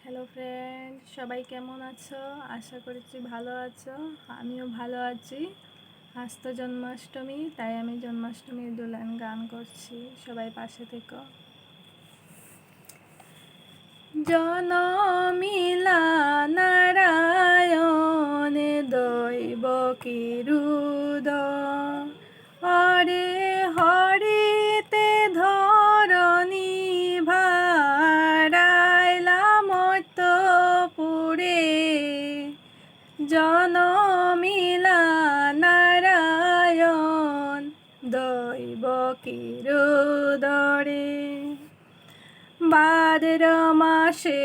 Hello friend, সবাই কেমন আছো? আশা করছি ভালো আছো। আমিও ভালো আছি। আজ তো জন্মাষ্টমী, তাই আমি জন্মাষ্টমীর দুলান গান করছি। সবাই পাশে থেকো। জনমিলা নারায়ণ দৈব কিরুদ হরে হরিতে ধরণী ভারাইলা মর্তপুরে জনমিলা নারায়ণ দৈব কিরুদরে ভাদ্র মাসে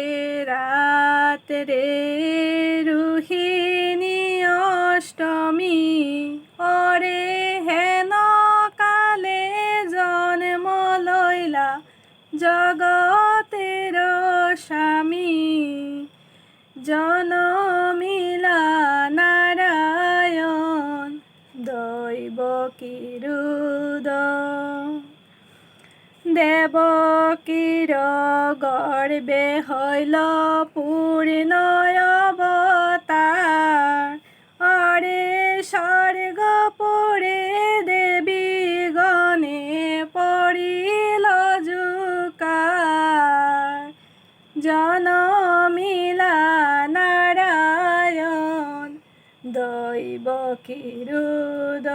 রাত্রে রোহিণী অষ্টমী অরে হেন কালে জন্ম লইলা জগতের স্বামী জনমিলা নারায়ণ দৈব কিরুদ দেবকীর গর্বে হইল পূর্ণ অবতার অরে স্বর্গপুরে দেবী গণে পড়িল জুকার জনমিলা নারায়ণ দৈব কিরুদ